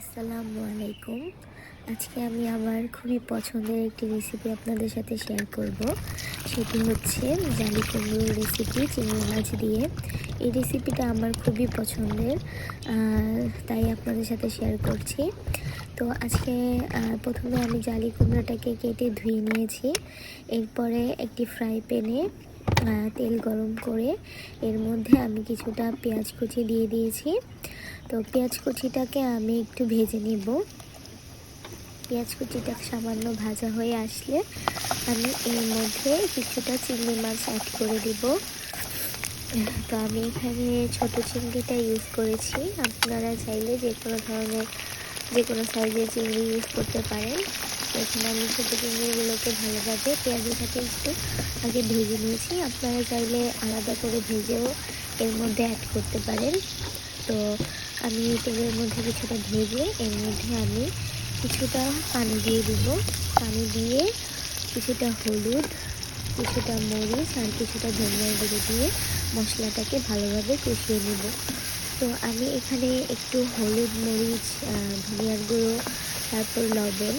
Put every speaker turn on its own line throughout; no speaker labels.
আসসালামু আলাইকুম। আজকে আমি আমার খুবই পছন্দের একটি রেসিপি আপনাদের সাথে শেয়ার করব। সেটি হচ্ছে জালি কুমড়োর রেসিপি চিংড়ি মাছ দিয়ে। এই রেসিপিটা আমার খুবই পছন্দের, তাই আপনাদের সাথে শেয়ার করছি। তো আজকে প্রথমে আমি জালি কুমড়োটাকে কেটে ধুয়ে নিয়েছি। এরপরে একটি ফ্রাই প্যানে তেল গরম করে এর মধ্যে আমি কিছুটা পেঁয়াজ কুচি দিয়ে দিয়েছি। তো পেঁয়াজ কুচিটাকে আমি একটু ভেজে নিব। পেঁয়াজ কুচিটা সামান্য ভাজা হয়ে আসলে আমি এর মধ্যে কিছুটা চিংড়ি মাছ অ্যাড করে দিব। তো আমি এখানে ছোট চিংড়িটা ইউজ করেছি, আপনারা চাইলে যে কোনো সাইজের চিংড়ি ইউজ করতে পারেন। এখানে আমি ছোটো চিংড়িগুলোকে ভালোভাবে পেঁয়াজের সাথে একটু আগে ভেজে নিয়েছি। আপনারা চাইলে আলাদা করে ভেজেও এর মধ্যে অ্যাড করতে পারেন। তো আমি তেলের মধ্যে কিছুটা ভেজে এর মধ্যে আমি কিছুটা পানি দিয়ে দিব। পানি দিয়ে কিছুটা হলুদ, কিছুটা মরিচ আর কিছুটা ধনিয়ার গুঁড়ো দিয়ে মশলাটাকে ভালোভাবে কষিয়ে নেব। তো আমি এখানে একটু হলুদ, মরিচ, ধনিয়ার গুঁড়ো, তারপর লবণ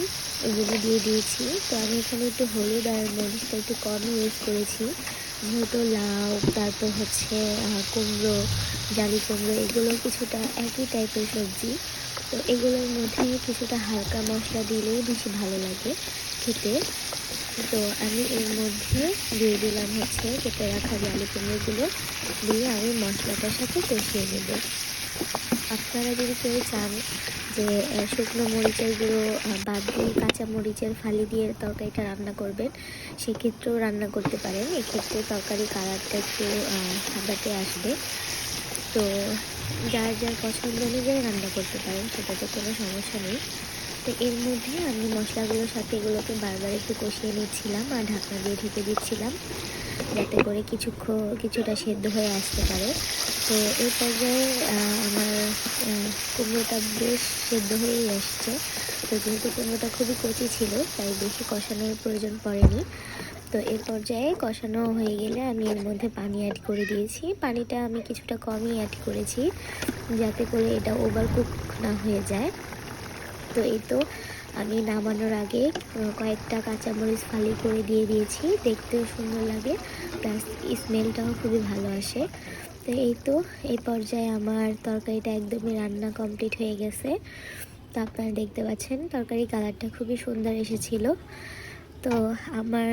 এগুলো দিয়ে দিয়েছি। তো আমি এখানে একটু হলুদ আর মরিচটা একটু কম ইউজ করেছি, যেহেতু লাউ, তারপর হচ্ছে কুমড়ো, জালি কুমড়ো এগুলো কিছুটা একই টাইপের সবজি। তো এগুলোর মধ্যে কিছুটা হালকা মশলা দিলেই বেশি ভালো লাগে খেতে। তো আমি এর মধ্যে দিয়ে দিলাম হচ্ছে কেটে রাখা জালি কুমড়োগুলো, দিয়ে আমি মশলাটার সাথে কষিয়ে নেব। আপনারা যদি কেউ চান যে শুকনো মরিচের গুঁড়ো বাদ দিয়ে কাঁচা মরিচের ফালি দিয়ে তরকারিটা রান্না করবেন, সেক্ষেত্রেও রান্না করতে পারেন। এক্ষেত্রে তরকারি কালারটা একটু সাদাতে আসবে। তো যার যার পছন্দ অনুযায়ী রান্না করতে পারেন, সেটাতে কোনো সমস্যা নেই। তো এর মধ্যে আমি মশলাগুলোর সাথে এগুলোকে বারবার একটু কষিয়ে নিচ্ছিলাম আর ঢাকনা দিয়ে ঢেকে দিচ্ছিলাম, যাতে করে কিছুটা সেদ্ধ হয়ে আসতে পারে। তো এই পর্যায়ে আমার কুমড়োটা বেশ সেদ্ধ হয়েই আসছে। তো যেহেতু কুমড়োটা খুবই কচি ছিল, তাই বেশি কষানোর প্রয়োজন পড়েনি। তো এই পর্যায়ে কষানো হয়ে গেলে আমি এর মধ্যে পানি অ্যাড করে দিয়েছি। পানিটা আমি কিছুটা কমই অ্যাড করেছি, যাতে করে এটা ওভারকুক না হয়ে যায়। তো এই তো আমি নামানোর আগে কয়েকটা কাঁচামরিচ ফালি করে দিয়ে দিয়েছি, দেখতেও সুন্দর লাগে, প্লাস স্মেলটাও খুবই ভালো আসে। তো এই তো এই পর্যায়ে আমার তরকারিটা একদমই রান্না কমপ্লিট হয়ে গেছে। তো আপনারা দেখতে পাচ্ছেন তরকারি কালারটা খুবই সুন্দর এসেছিল। তো আমার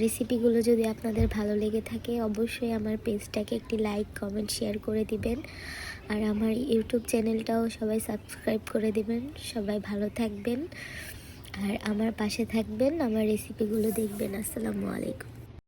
রেসিপিগুলো যদি আপনাদের ভালো লেগে থাকে, অবশ্যই আমার পেজটাকে একটি লাইক, কমেন্ট, শেয়ার করে দিবেন। আর আমার ইউটিউব চ্যানেলটাও সবাই সাবস্ক্রাইব করে দিবেন। সবাই ভালো থাকবেন আর আমার পাশে থাকবেন, আমার রেসিপিগুলো দেখবেন। আসসালামু আলাইকুম।